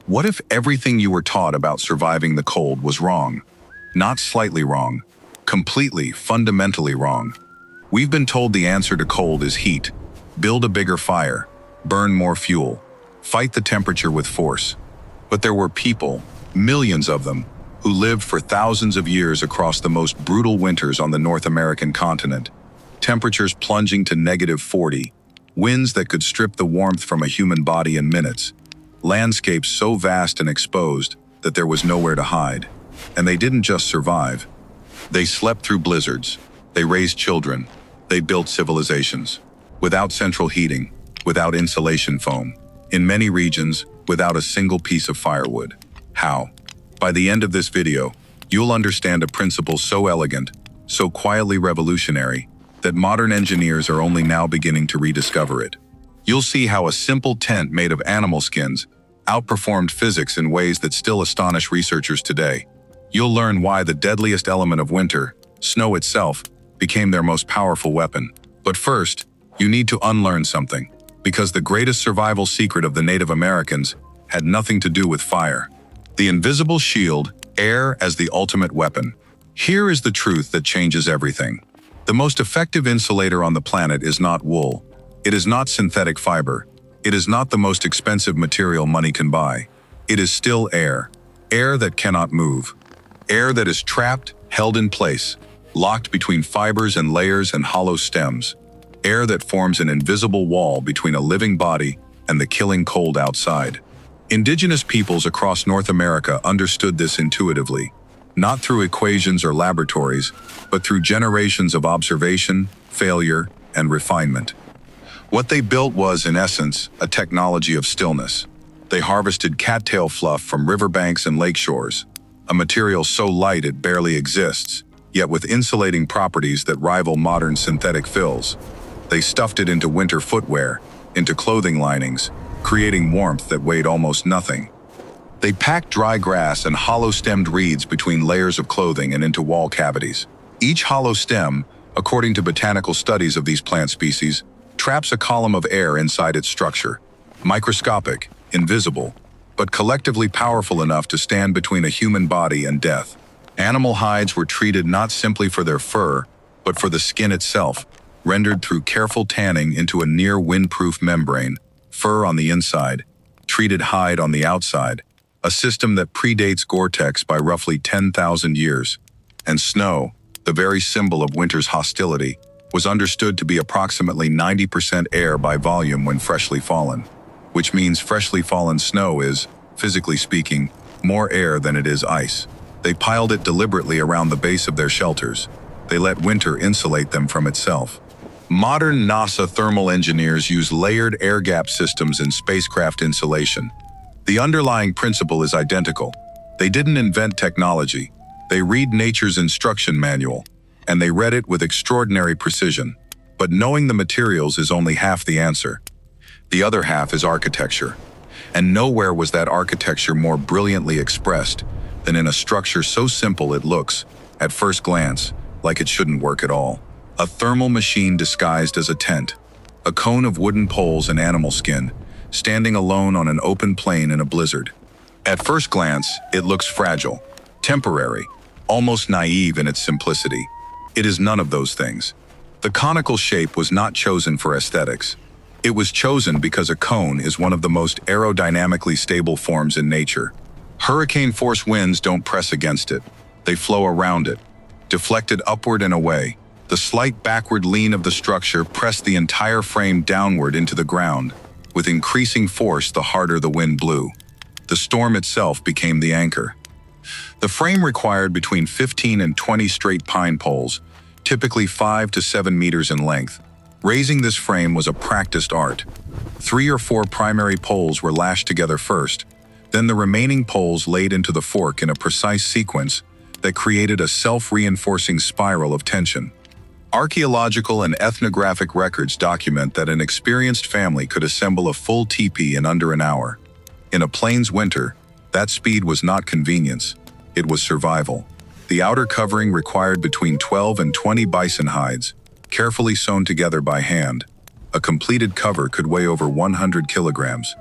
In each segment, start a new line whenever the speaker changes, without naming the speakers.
What if everything you were taught about surviving the cold was wrong? Not slightly wrong, completely, fundamentally wrong. We've been told the answer to cold is heat. Build a bigger fire, burn more fuel, fight the temperature with force. But there were people, millions of them, who lived for thousands of years across the most brutal winters on the North American continent. Temperatures plunging to -40, winds that could strip the warmth from a human body in minutes, landscapes so vast and exposed that there was nowhere to hide. And they didn't just survive. They slept through blizzards, they raised children, they built civilizations. Without central heating, without insulation foam, in many regions, without a single piece of firewood. How? By the end of this video, you'll understand a principle so elegant, so quietly revolutionary, that modern engineers are only now beginning to rediscover it. You'll see how a simple tent made of animal skins outperformed physics in ways that still astonish researchers today. You'll learn why the deadliest element of winter, snow itself, became their most powerful weapon. But first, you need to unlearn something, because the greatest survival secret of the Native Americans had nothing to do with fire. The invisible shield, air as the ultimate weapon. Here is the truth that changes everything. The most effective insulator on the planet is not wool. It is not synthetic fiber. It is not the most expensive material money can buy. It is still air. Air that cannot move. Air that is trapped, held in place, locked between fibers and layers and hollow stems. Air that forms an invisible wall between a living body and the killing cold outside. Indigenous peoples across North America understood this intuitively, not through equations or laboratories, but through generations of observation, failure, and refinement. What they built was, in essence, a technology of stillness. They harvested cattail fluff from riverbanks and lakeshores, a material so light it barely exists, yet with insulating properties that rival modern synthetic fills. They stuffed it into winter footwear, into clothing linings, creating warmth that weighed almost nothing. They packed dry grass and hollow-stemmed reeds between layers of clothing and into wall cavities. Each hollow stem, according to botanical studies of these plant species, traps a column of air inside its structure, microscopic, invisible, but collectively powerful enough to stand between a human body and death. Animal hides were treated not simply for their fur, but for the skin itself, rendered through careful tanning into a near-windproof membrane, fur on the inside, treated hide on the outside, a system that predates Gore-Tex by roughly 10,000 years. And snow, the very symbol of winter's hostility, was understood to be approximately 90% air by volume when freshly fallen, which means freshly fallen snow is, physically speaking, more air than it is ice. They piled it deliberately around the base of their shelters. They let winter insulate them from itself. Modern NASA thermal engineers use layered air gap systems in spacecraft insulation. The underlying principle is identical. They didn't invent technology. They read nature's instruction manual, and they read it with extraordinary precision. But knowing the materials is only half the answer. The other half is architecture. And nowhere was that architecture more brilliantly expressed than in a structure so simple it looks, at first glance, like it shouldn't work at all. A thermal machine disguised as a tent. A cone of wooden poles and animal skin, standing alone on an open plain in a blizzard. At first glance, it looks fragile, temporary, almost naive in its simplicity. It is none of those things. The conical shape was not chosen for aesthetics. It was chosen because a cone is one of the most aerodynamically stable forms in nature. Hurricane-force winds don't press against it. They flow around it, deflected upward and away. The slight backward lean of the structure pressed the entire frame downward into the ground. With increasing force, the harder the wind blew. The storm itself became the anchor. The frame required between 15 and 20 straight pine poles, typically 5 to 7 meters in length. Raising this frame was a practiced art. 3 or 4 primary poles were lashed together first, then the remaining poles laid into the fork in a precise sequence that created a self-reinforcing spiral of tension. Archaeological and ethnographic records document that an experienced family could assemble a full teepee in under an hour. In a plains winter, that speed was not convenience, it was survival. The outer covering required between 12 and 20 bison hides, carefully sewn together by hand. A completed cover could weigh over 100 kilograms.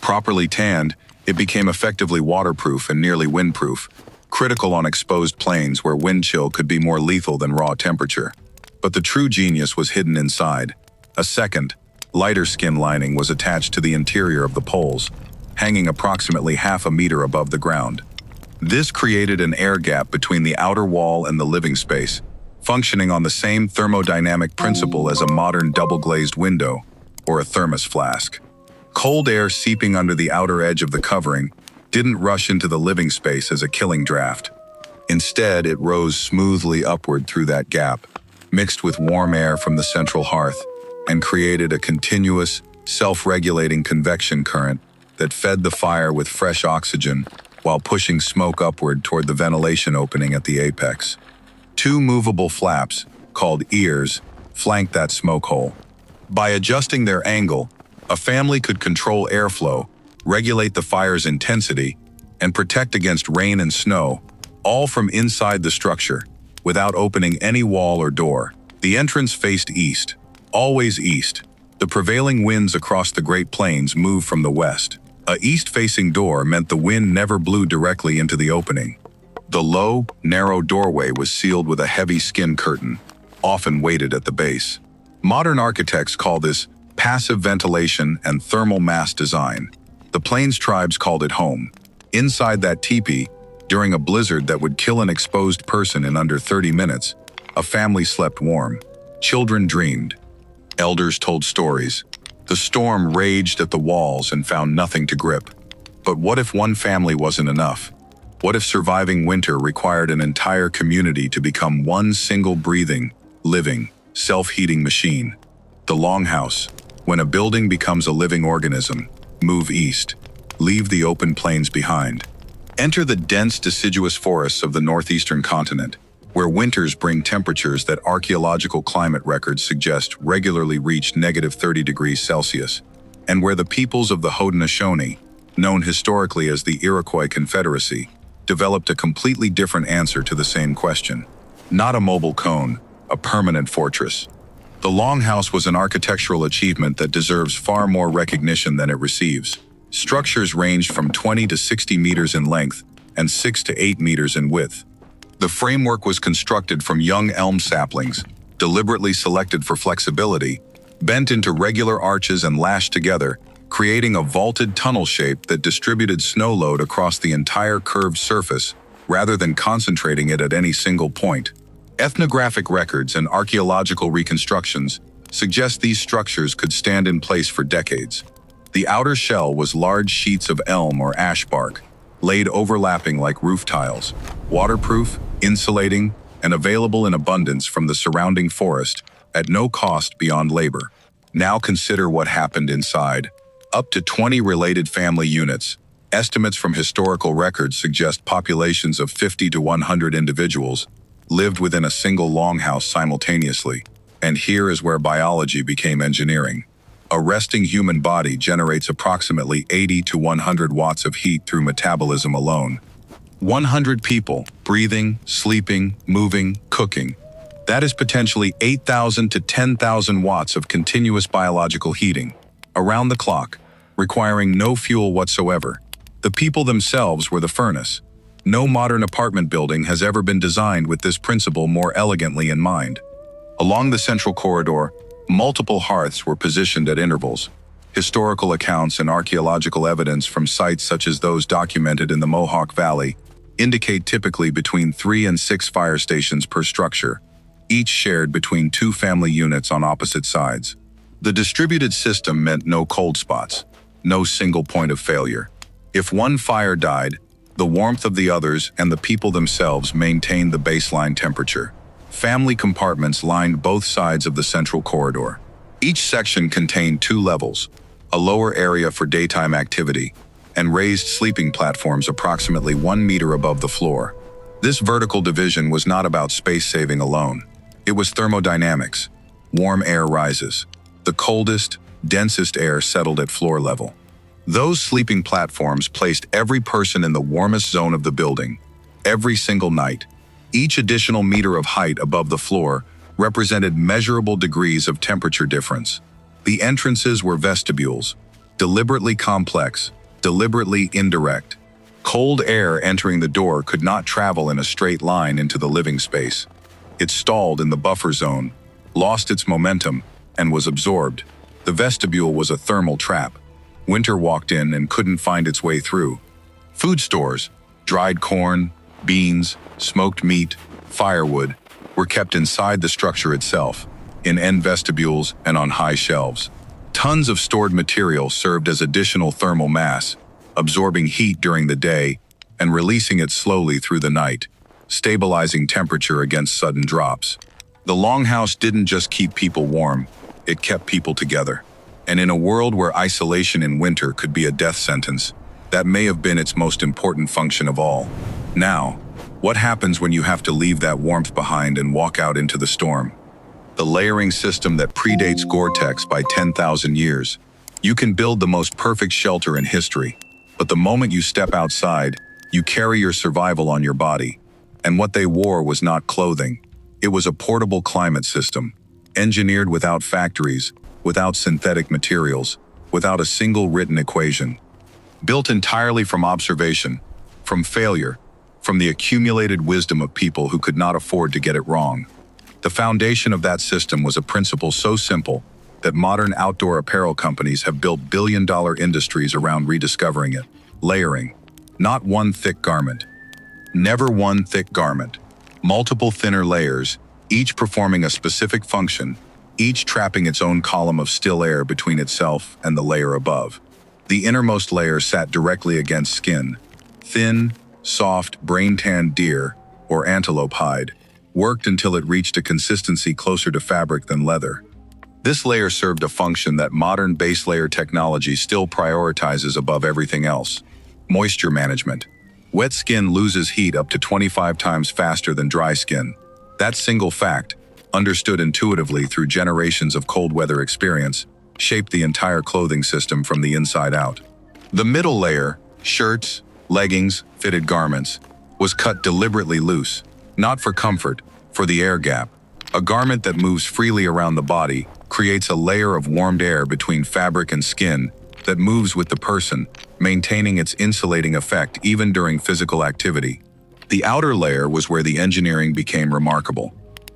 Properly tanned, it became effectively waterproof and nearly windproof, critical on exposed plains where wind chill could be more lethal than raw temperature. But the true genius was hidden inside. A second, lighter skin lining was attached to the interior of the poles, hanging approximately half a meter above the ground. This created an air gap between the outer wall and the living space, functioning on the same thermodynamic principle as a modern double-glazed window or a thermos flask. Cold air seeping under the outer edge of the covering didn't rush into the living space as a killing draft. Instead, it rose smoothly upward through that gap, mixed with warm air from the central hearth, and created a continuous, self-regulating convection current that fed the fire with fresh oxygen while pushing smoke upward toward the ventilation opening at the apex. Two movable flaps, called ears, flanked that smoke hole. By adjusting their angle, a family could control airflow, regulate the fire's intensity, and protect against rain and snow, all from inside the structure, without opening any wall or door. The entrance faced east, always east. The prevailing winds across the Great Plains moved from the west. A east-facing door meant the wind never blew directly into the opening. The low, narrow doorway was sealed with a heavy skin curtain, often weighted at the base. Modern architects call this passive ventilation and thermal mass design. The Plains tribes called it home. Inside that teepee, during a blizzard that would kill an exposed person in under 30 minutes, a family slept warm. Children dreamed. Elders told stories. The storm raged at the walls and found nothing to grip. But what if one family wasn't enough? What if surviving winter required an entire community to become one single breathing, living, self-heating machine? The Longhouse. When a building becomes a living organism, move east. Leave the open plains behind. Enter the dense deciduous forests of the northeastern continent, where winters bring temperatures that archaeological climate records suggest regularly reach -30 degrees Celsius, and where the peoples of the Haudenosaunee, known historically as the Iroquois Confederacy, developed a completely different answer to the same question. Not a mobile cone, a permanent fortress. The Longhouse was an architectural achievement that deserves far more recognition than it receives. Structures ranged from 20 to 60 meters in length and 6 to 8 meters in width. The framework was constructed from young elm saplings, deliberately selected for flexibility, bent into regular arches and lashed together, creating a vaulted tunnel shape that distributed snow load across the entire curved surface rather than concentrating it at any single point. Ethnographic records and archaeological reconstructions suggest these structures could stand in place for decades. The outer shell was large sheets of elm or ash bark, laid overlapping like roof tiles, waterproof, insulating, and available in abundance from the surrounding forest at no cost beyond labor. Now consider what happened inside. Up to 20 related family units. Estimates from historical records suggest populations of 50 to 100 individuals lived within a single longhouse simultaneously. And here is where biology became engineering. A resting human body generates approximately 80 to 100 watts of heat through metabolism alone. 100 people, breathing, sleeping, moving, cooking. That is potentially 8,000 to 10,000 watts of continuous biological heating, around the clock, requiring no fuel whatsoever. The people themselves were the furnace. No modern apartment building has ever been designed with this principle more elegantly in mind. Along the central corridor, multiple hearths were positioned at intervals. Historical accounts and archaeological evidence from sites such as those documented in the Mohawk Valley indicate typically between 3 and 6 fire stations per structure, each shared between 2 family units on opposite sides. The distributed system meant no cold spots, no single point of failure. If one fire died, the warmth of the others and the people themselves maintained the baseline temperature. Family compartments lined both sides of the central corridor. Each section contained 2 levels, a lower area for daytime activity, and raised sleeping platforms approximately 1 meter above the floor. This vertical division was not about space saving alone. It was thermodynamics. Warm air rises. The coldest, densest air settled at floor level. Those sleeping platforms placed every person in the warmest zone of the building, every single night. Each additional meter of height above the floor represented measurable degrees of temperature difference. The entrances were vestibules, deliberately complex, deliberately indirect. Cold air entering the door could not travel in a straight line into the living space. It stalled in the buffer zone, lost its momentum, and was absorbed. The vestibule was a thermal trap. Winter walked in and couldn't find its way through. Food stores, dried corn, beans, smoked meat, firewood, were kept inside the structure itself, in end vestibules and on high shelves. Tons of stored material served as additional thermal mass, absorbing heat during the day and releasing it slowly through the night, stabilizing temperature against sudden drops. The longhouse didn't just keep people warm, it kept people together. And in a world where isolation in winter could be a death sentence, that may have been its most important function of all. Now, what happens when you have to leave that warmth behind and walk out into the storm? The layering system that predates Gore-Tex by 10,000 years. You can build the most perfect shelter in history, but the moment you step outside, you carry your survival on your body. And what they wore was not clothing. It was a portable climate system, engineered without factories, without synthetic materials, without a single written equation. Built entirely from observation, from failure, from the accumulated wisdom of people who could not afford to get it wrong. The foundation of that system was a principle so simple that modern outdoor apparel companies have built billion-dollar industries around rediscovering it. Layering. Not one thick garment. Never one thick garment. Multiple thinner layers, each performing a specific function, each trapping its own column of still air between itself and the layer above. The innermost layer sat directly against skin. Thin, soft, brain-tanned deer, or antelope hide, worked until it reached a consistency closer to fabric than leather. This layer served a function that modern base layer technology still prioritizes above everything else: moisture management. Wet skin loses heat up to 25 times faster than dry skin. That single fact, understood intuitively through generations of cold weather experience, shaped the entire clothing system from the inside out. The middle layer, shirts, leggings, fitted garments, was cut deliberately loose, not for comfort, for the air gap. A garment that moves freely around the body creates a layer of warmed air between fabric and skin that moves with the person, maintaining its insulating effect even during physical activity. The outer layer was where the engineering became remarkable.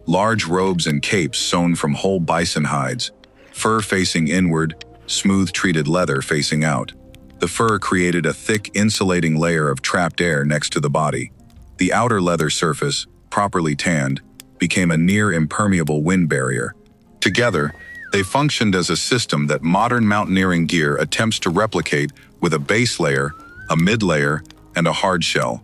Large robes and capes sewn from whole bison hides, fur facing inward, smooth treated leather facing out. The fur created a thick insulating layer of trapped air next to the body. The outer leather surface, properly tanned, became a near impermeable wind barrier. Together, they functioned as a system that modern mountaineering gear attempts to replicate with a base layer, a mid-layer, and a hard shell.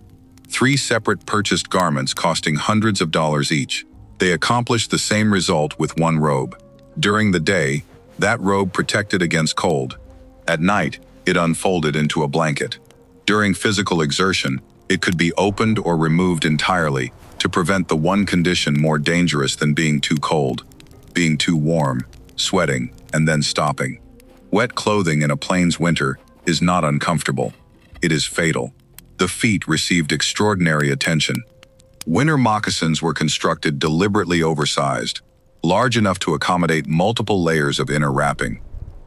3 separate purchased garments costing hundreds of dollars each. They accomplished the same result with one robe. During the day, that robe protected against cold. At night, it unfolded into a blanket. During physical exertion, it could be opened or removed entirely to prevent the one condition more dangerous than being too cold: being too warm, sweating, and then stopping. Wet clothing in a plains winter is not uncomfortable. It is fatal. The feet received extraordinary attention. Winter moccasins were constructed deliberately oversized, large enough to accommodate multiple layers of inner wrapping.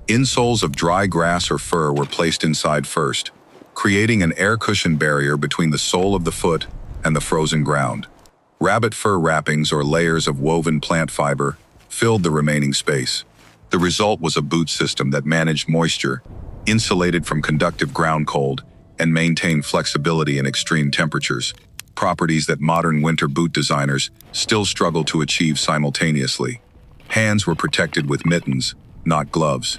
Insoles of dry grass or fur were placed inside first, creating an air cushion barrier between the sole of the foot and the frozen ground. Rabbit fur wrappings or layers of woven plant fiber filled the remaining space. The result was a boot system that managed moisture, insulated from conductive ground cold, and maintained flexibility in extreme temperatures, properties that modern winter boot designers still struggle to achieve simultaneously. Hands were protected with mittens, not gloves.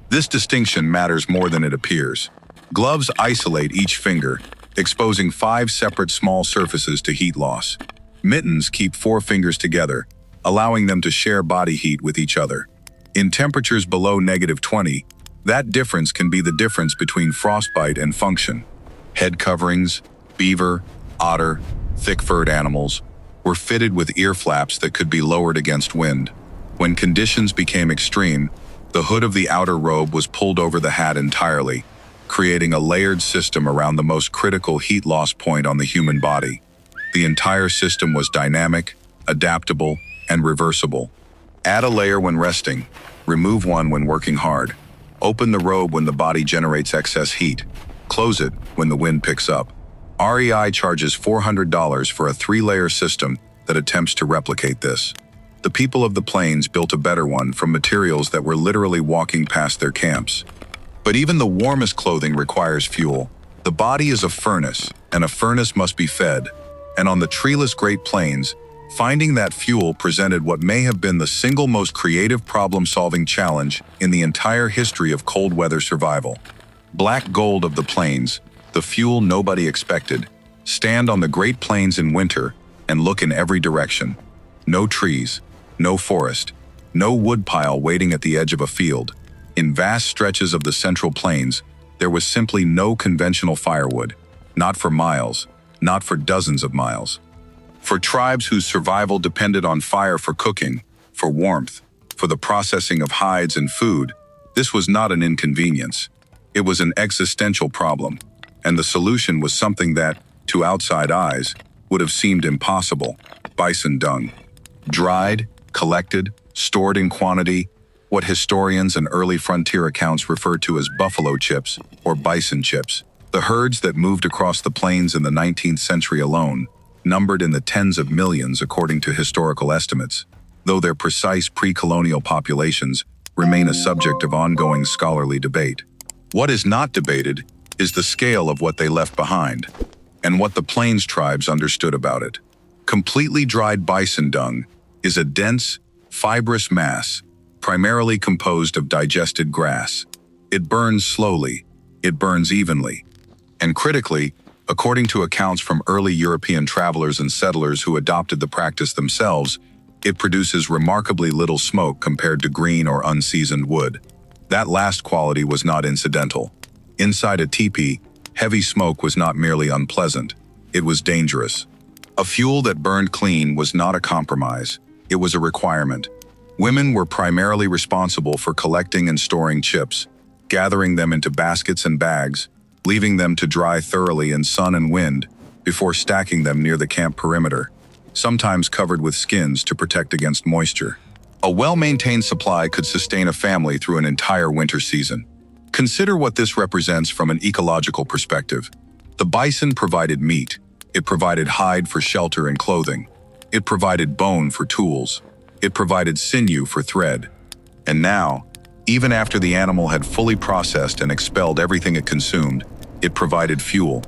This distinction matters more than it appears. Gloves isolate each finger, exposing 5 separate small surfaces to heat loss. Mittens keep 4 fingers together, allowing them to share body heat with each other. In temperatures below -20, that difference can be the difference between frostbite and function. Head coverings, beaver, otter, thick-furred animals, were fitted with ear flaps that could be lowered against wind. When conditions became extreme, the hood of the outer robe was pulled over the hat entirely, creating a layered system around the most critical heat loss point on the human body. The entire system was dynamic, adaptable, and reversible. Add a layer when resting, remove one when working hard. Open the robe when the body generates excess heat. Close it when the wind picks up. REI charges $400 for a 3-layer system that attempts to replicate this. The people of the plains built a better one from materials that were literally walking past their camps. But even the warmest clothing requires fuel. The body is a furnace, and a furnace must be fed. And on the treeless Great Plains, finding that fuel presented what may have been the single most creative problem-solving challenge in the entire history of cold weather survival. Black gold of the plains, the fuel nobody expected. Stand on the Great Plains in winter and look in every direction. No trees, no forest, no woodpile waiting at the edge of a field. In vast stretches of the Central Plains, there was simply no conventional firewood, not for miles, not for dozens of miles. For tribes whose survival depended on fire for cooking, for warmth, for the processing of hides and food, this was not an inconvenience. It was an existential problem, and the solution was something that, to outside eyes, would have seemed impossible: bison dung. Dried, collected, stored in quantity, what historians and early frontier accounts refer to as buffalo chips or bison chips. The herds that moved across the plains in the 19th century alone numbered in the tens of millions according to historical estimates, though their precise pre-colonial populations remain a subject of ongoing scholarly debate. What is not debated is the scale of what they left behind, and what the plains tribes understood about it. Completely dried bison dung is a dense, fibrous mass, primarily composed of digested grass. It burns slowly, it burns evenly, and critically, according to accounts from early European travelers and settlers who adopted the practice themselves, it produces remarkably little smoke compared to green or unseasoned wood. That last quality was not incidental. Inside a teepee, heavy smoke was not merely unpleasant, it was dangerous. A fuel that burned clean was not a compromise, it was a requirement. Women were primarily responsible for collecting and storing chips, gathering them into baskets and bags, leaving them to dry thoroughly in sun and wind before stacking them near the camp perimeter, sometimes covered with skins to protect against moisture. A well-maintained supply could sustain a family through an entire winter season. Consider what this represents from an ecological perspective. The bison provided meat, it provided hide for shelter and clothing, it provided bone for tools, it provided sinew for thread. And now, even after the animal had fully processed and expelled everything it consumed, it provided fuel.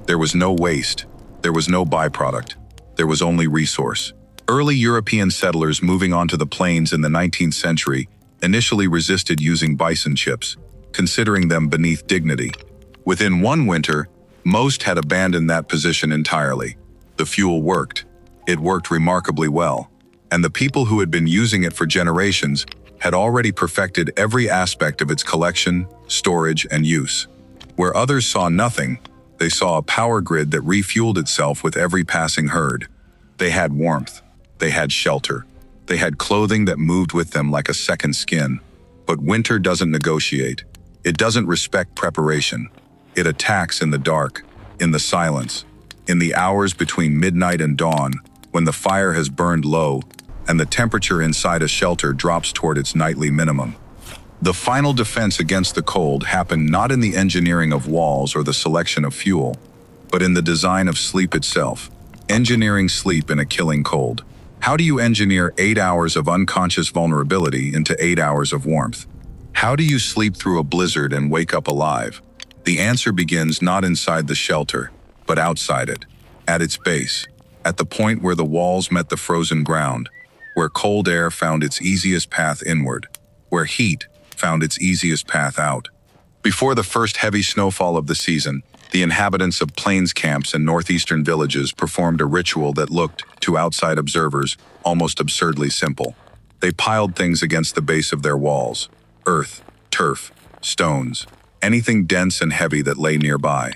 There was no waste, there was no byproduct, there was only resource. Early European settlers moving onto the plains in the 19th century initially resisted using bison chips, considering them beneath dignity. Within one winter, most had abandoned that position entirely. The fuel worked. It worked remarkably well, and the people who had been using it for generations had already perfected every aspect of its collection, storage, and use. Where others saw nothing, they saw a power grid that refueled itself with every passing herd. They had warmth, they had shelter, they had clothing that moved with them like a second skin. But winter doesn't negotiate. It doesn't respect preparation. It attacks in the dark, in the silence, in the hours between midnight and dawn, when the fire has burned low and the temperature inside a shelter drops toward its nightly minimum. The final defense against the cold happened not in the engineering of walls or the selection of fuel, but in the design of sleep itself. Engineering sleep in a killing cold. How do you engineer 8 hours of unconscious vulnerability into 8 hours of warmth? How do you sleep through a blizzard and wake up alive? The answer begins not inside the shelter, but outside it, at its base, at the point where the walls met the frozen ground, where cold air found its easiest path inward, where heat found its easiest path out. Before the first heavy snowfall of the season, the inhabitants of plains camps and northeastern villages performed a ritual that looked, to outside observers, almost absurdly simple. They piled things against the base of their walls: earth, turf, stones, anything dense and heavy that lay nearby.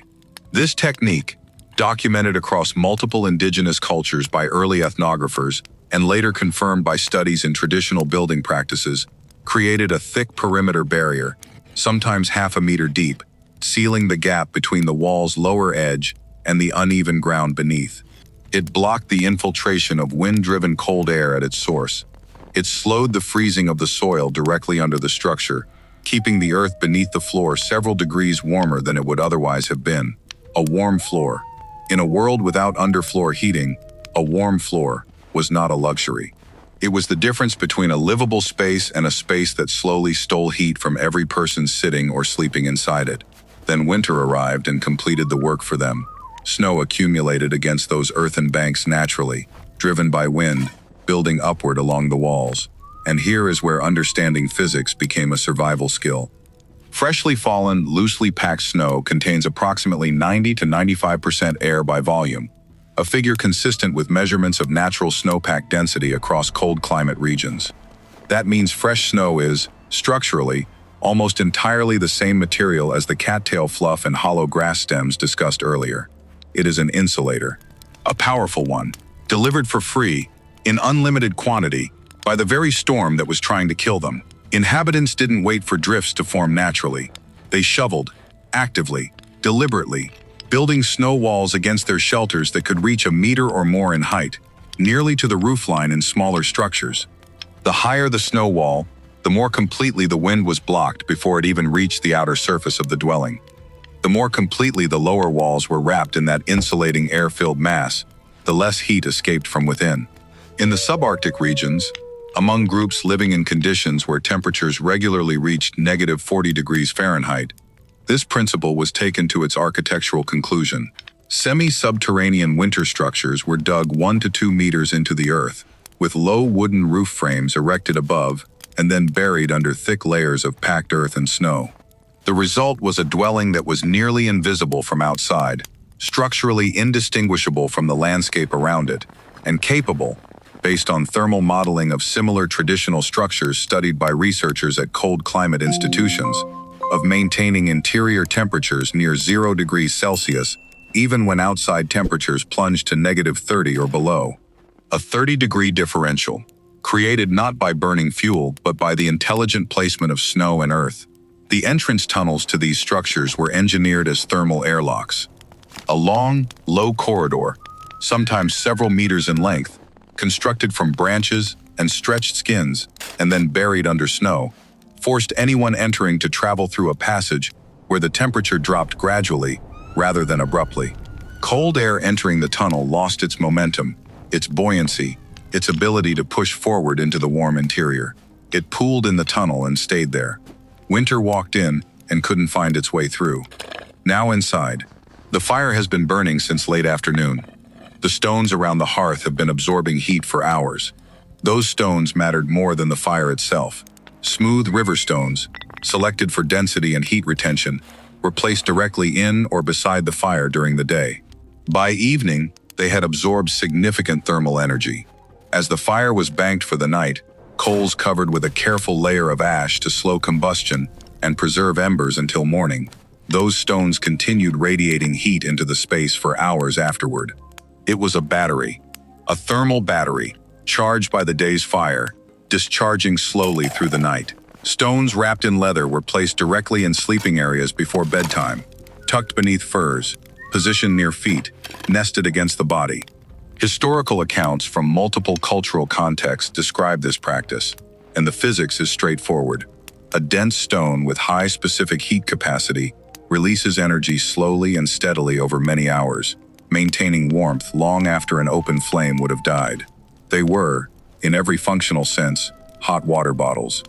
This technique, documented across multiple indigenous cultures by early ethnographers and later confirmed by studies in traditional building practices, created a thick perimeter barrier, sometimes half a meter deep, sealing the gap between the wall's lower edge and the uneven ground beneath. It blocked the infiltration of wind-driven cold air at its source. It slowed the freezing of the soil directly under the structure, keeping the earth beneath the floor several degrees warmer than it would otherwise have been. A warm floor. In a world without underfloor heating, a warm floor was not a luxury. It was the difference between a livable space and a space that slowly stole heat from every person sitting or sleeping inside it. Then winter arrived and completed the work for them. Snow accumulated against those earthen banks naturally, driven by wind, building upward along the walls. And here is where understanding physics became a survival skill. Freshly fallen, loosely packed snow contains approximately 90 to 95% air by volume, a figure consistent with measurements of natural snowpack density across cold climate regions. That means fresh snow is, structurally, almost entirely the same material as the cattail fluff and hollow grass stems discussed earlier. It is an insulator, a powerful one, delivered for free, in unlimited quantity, by the very storm that was trying to kill them. Inhabitants didn't wait for drifts to form naturally. They shoveled, actively, deliberately, building snow walls against their shelters that could reach a meter or more in height, nearly to the roofline in smaller structures. The higher the snow wall, the more completely the wind was blocked before it even reached the outer surface of the dwelling. The more completely the lower walls were wrapped in that insulating air-filled mass, the less heat escaped from within. In the subarctic regions, among groups living in conditions where temperatures regularly reached -40 degrees Fahrenheit, this principle was taken to its architectural conclusion. Semi-subterranean winter structures were dug 1 to 2 meters into the earth, with low wooden roof frames erected above and then buried under thick layers of packed earth and snow. The result was a dwelling that was nearly invisible from outside, structurally indistinguishable from the landscape around it, and capable, based on thermal modeling of similar traditional structures studied by researchers at cold climate institutions, of maintaining interior temperatures near 0 degrees Celsius, even when outside temperatures plunged to -30 or below. A 30-degree differential, created not by burning fuel but by the intelligent placement of snow and earth. The entrance tunnels to these structures were engineered as thermal airlocks. A long, low corridor, sometimes several meters in length, constructed from branches and stretched skins, and then buried under snow, forced anyone entering to travel through a passage where the temperature dropped gradually rather than abruptly. Cold air entering the tunnel lost its momentum, its buoyancy, its ability to push forward into the warm interior. It pooled in the tunnel and stayed there. Winter walked in and couldn't find its way through. Now inside, the fire has been burning since late afternoon. The stones around the hearth have been absorbing heat for hours. Those stones mattered more than the fire itself. Smooth river stones, selected for density and heat retention, were placed directly in or beside the fire during the day. By evening, they had absorbed significant thermal energy. As the fire was banked for the night, coals covered with a careful layer of ash to slow combustion and preserve embers until morning, those stones continued radiating heat into the space for hours afterward. It was a battery, a thermal battery, charged by the day's fire, discharging slowly through the night. Stones wrapped in leather were placed directly in sleeping areas before bedtime, tucked beneath furs, positioned near feet, nested against the body. Historical accounts from multiple cultural contexts describe this practice, and the physics is straightforward. A dense stone with high specific heat capacity releases energy slowly and steadily over many hours, maintaining warmth long after an open flame would have died. They were, in every functional sense, hot water bottles.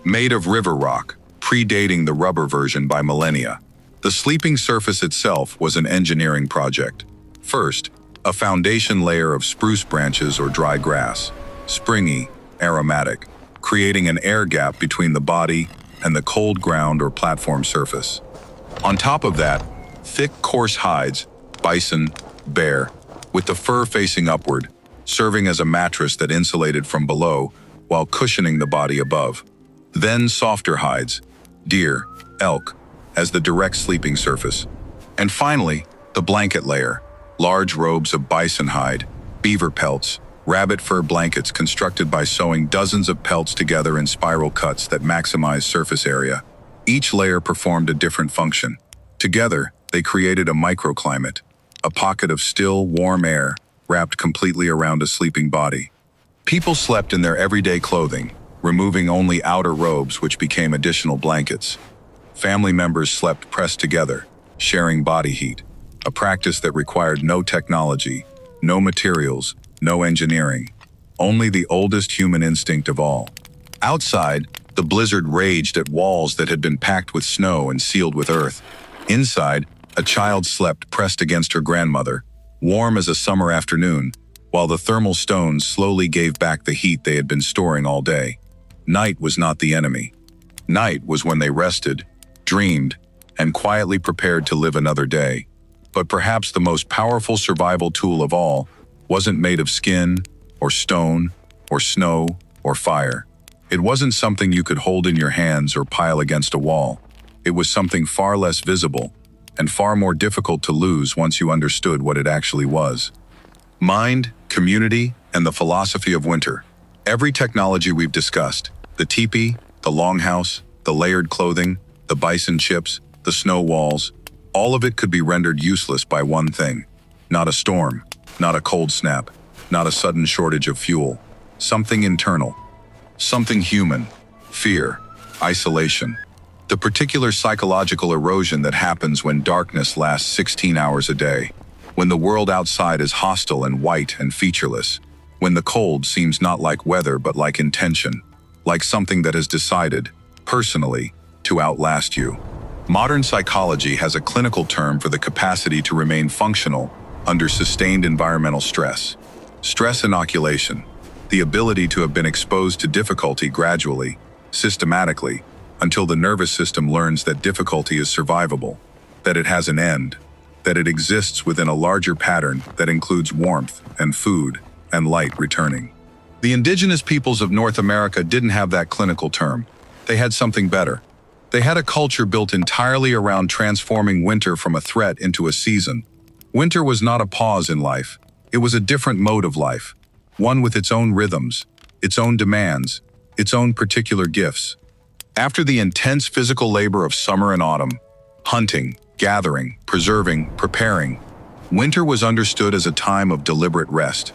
Made of river rock, predating the rubber version by millennia. The sleeping surface itself was an engineering project. First, a foundation layer of spruce branches or dry grass, springy, aromatic, creating an air gap between the body and the cold ground or platform surface. On top of that, thick, coarse hides, bison, bear, with the fur facing upward, serving as a mattress that insulated from below while cushioning the body above. Then softer hides, deer, elk, as the direct sleeping surface. And finally, the blanket layer, large robes of bison hide, beaver pelts, rabbit fur blankets constructed by sewing dozens of pelts together in spiral cuts that maximize surface area. Each layer performed a different function. Together, they created a microclimate, a pocket of still, warm air wrapped completely around a sleeping body. People slept in their everyday clothing, removing only outer robes which became additional blankets. Family members slept pressed together, sharing body heat, a practice that required no technology, no materials, no engineering, only the oldest human instinct of all. Outside, the blizzard raged at walls that had been packed with snow and sealed with earth. Inside, a child slept pressed against her grandmother, warm as a summer afternoon, while the thermal stones slowly gave back the heat they had been storing all day. Night was not the enemy. Night was when they rested, dreamed, and quietly prepared to live another day. But perhaps the most powerful survival tool of all wasn't made of skin, or stone, or snow, or fire. It wasn't something you could hold in your hands or pile against a wall. It was something far less visible, and far more difficult to lose once you understood what it actually was. Mind, community, and the philosophy of winter. Every technology we've discussed, the teepee, the longhouse, the layered clothing, the bison chips, the snow walls, all of it could be rendered useless by one thing. Not a storm, not a cold snap, not a sudden shortage of fuel. Something internal. Something human. Fear. Isolation. The particular psychological erosion that happens when darkness lasts 16 hours a day. When the world outside is hostile and white and featureless. When the cold seems not like weather but like intention. Like something that has decided, personally, to outlast you. Modern psychology has a clinical term for the capacity to remain functional under sustained environmental stress. Stress inoculation, the ability to have been exposed to difficulty gradually, systematically, until the nervous system learns that difficulty is survivable, that it has an end, that it exists within a larger pattern that includes warmth and food and light returning. The indigenous peoples of North America didn't have that clinical term. They had something better. They had a culture built entirely around transforming winter from a threat into a season. Winter was not a pause in life. It was a different mode of life, one with its own rhythms, its own demands, its own particular gifts. After the intense physical labor of summer and autumn, hunting, gathering, preserving, preparing, winter was understood as a time of deliberate rest.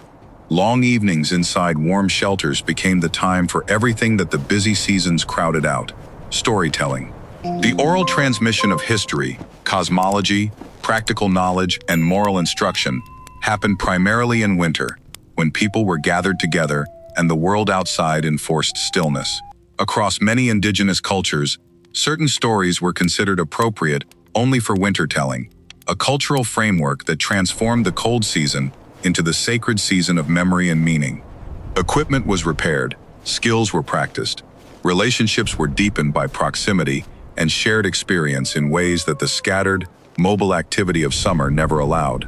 Long evenings inside warm shelters became the time for everything that the busy seasons crowded out: storytelling. The oral transmission of history, cosmology, practical knowledge, and moral instruction happened primarily in winter, when people were gathered together and the world outside enforced stillness. Across many indigenous cultures, certain stories were considered appropriate only for winter telling, a cultural framework that transformed the cold season into the sacred season of memory and meaning. Equipment was repaired, skills were practiced, relationships were deepened by proximity and shared experience in ways that the scattered, mobile activity of summer never allowed.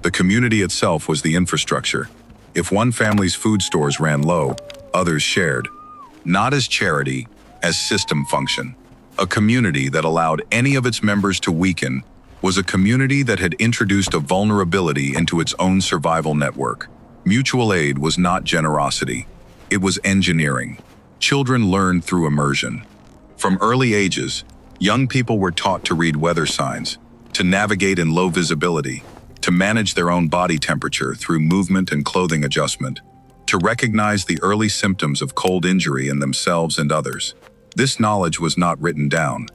The community itself was the infrastructure. If one family's food stores ran low, others shared. Not as charity, as system function. A community that allowed any of its members to weaken was a community that had introduced a vulnerability into its own survival network. Mutual aid was not generosity. It was engineering. Children learned through immersion. From early ages, young people were taught to read weather signs, to navigate in low visibility, to manage their own body temperature through movement and clothing adjustment, to recognize the early symptoms of cold injury in themselves and others. This knowledge was not written down.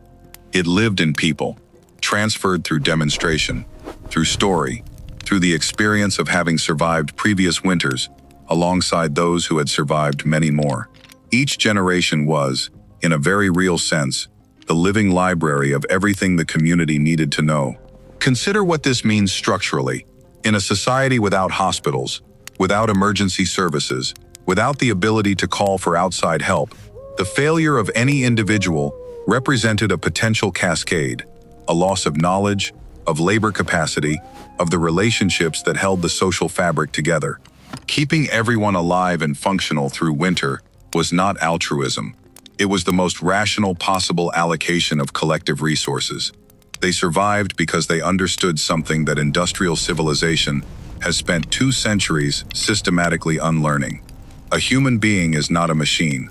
It lived in people, transferred through demonstration, through story, through the experience of having survived previous winters, alongside those who had survived many more. Each generation was, in a very real sense, the living library of everything the community needed to know. Consider what this means structurally. In a society without hospitals, without emergency services, without the ability to call for outside help, the failure of any individual represented a potential cascade, a loss of knowledge, of labor capacity, of the relationships that held the social fabric together. Keeping everyone alive and functional through winter was not altruism. It was the most rational possible allocation of collective resources. They survived because they understood something that industrial civilization has spent 2 centuries systematically unlearning. A human being is not a machine.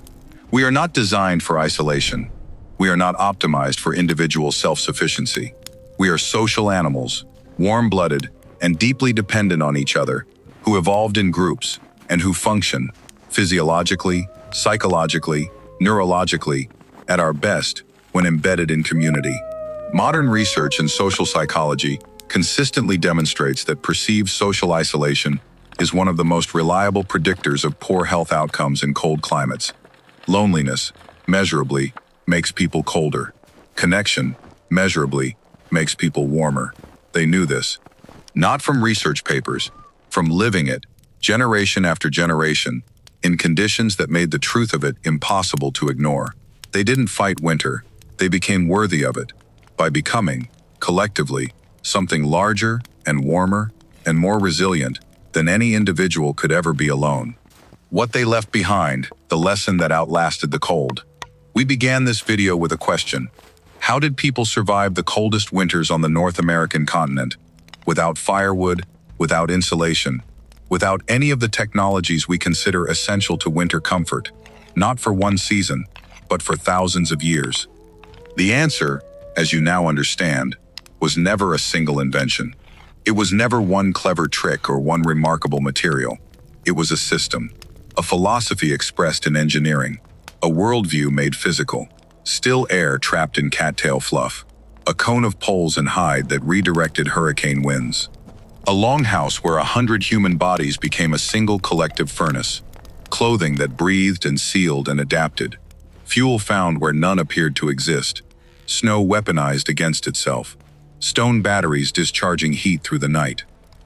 We are not designed for isolation. We are not optimized for individual self-sufficiency. We are social animals, warm-blooded and deeply dependent on each other, who evolved in groups, and who function, physiologically, psychologically, neurologically, at our best when embedded in community. Modern research in social psychology consistently demonstrates that perceived social isolation is one of the most reliable predictors of poor health outcomes in cold climates. Loneliness, measurably, makes people colder. Connection, measurably, makes people warmer. They knew this. Not from research papers, from living it, generation after generation, in conditions that made the truth of it impossible to ignore. They didn't fight winter, they became worthy of it, by becoming, collectively, something larger and warmer and more resilient than any individual could ever be alone. What they left behind, the lesson that outlasted the cold. We began this video with a question. How did people survive the coldest winters on the North American continent? Without firewood, without insulation, without any of the technologies we consider essential to winter comfort, not for one season, but for thousands of years. The answer, as you now understand, was never a single invention. It was never one clever trick or one remarkable material. It was a system, a philosophy expressed in engineering, a worldview made physical, still air trapped in cattail fluff, a cone of poles and hide that redirected hurricane winds. A longhouse where 100 human bodies became a single collective furnace, clothing that breathed and sealed and adapted, fuel found where none appeared to exist, snow weaponized against itself, stone batteries discharging heat through the night.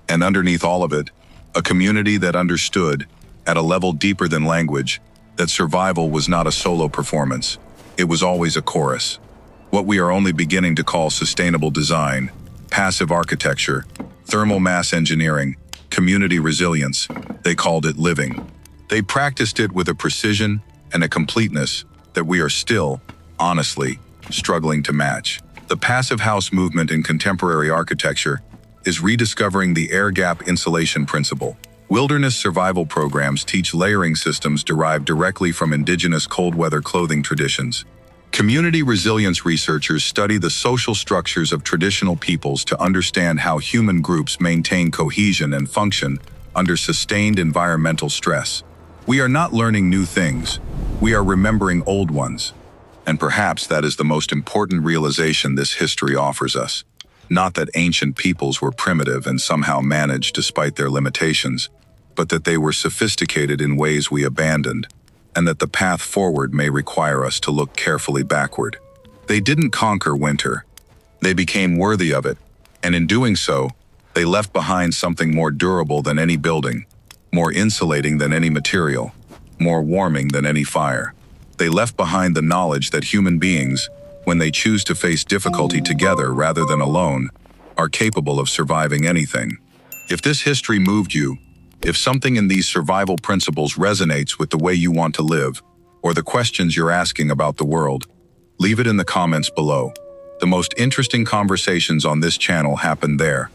And underneath all of it, a community that understood, at a level deeper than language, that survival was not a solo performance. It was always a chorus. What we are only beginning to call sustainable design, passive architecture, thermal mass engineering, community resilience, they called it living. They practiced it with a precision and a completeness that we are still, honestly, struggling to match. The passive house movement in contemporary architecture is rediscovering the air gap insulation principle. Wilderness survival programs teach layering systems derived directly from indigenous cold weather clothing traditions. Community resilience researchers study the social structures of traditional peoples to understand how human groups maintain cohesion and function under sustained environmental stress. We are not learning new things, we are remembering old ones. And perhaps that is the most important realization this history offers us. Not that ancient peoples were primitive and somehow managed despite their limitations, but that they were sophisticated in ways we abandoned, and that the path forward may require us to look carefully backward. They didn't conquer winter. They became worthy of it, and in doing so, they left behind something more durable than any building, more insulating than any material, more warming than any fire. They left behind the knowledge that human beings, when they choose to face difficulty together rather than alone, are capable of surviving anything. If this history moved you, if something in these survival principles resonates with the way you want to live, or the questions you're asking about the world, leave it in the comments below. The most interesting conversations on this channel happen there.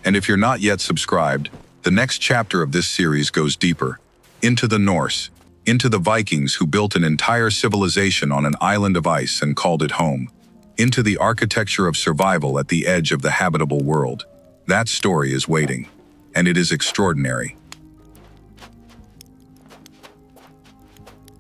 And if you're not yet subscribed, the next chapter of this series goes deeper, into the Norse, into the Vikings who built an entire civilization on an island of ice and called it home, into the architecture of survival at the edge of the habitable world. That story is waiting, and it is extraordinary.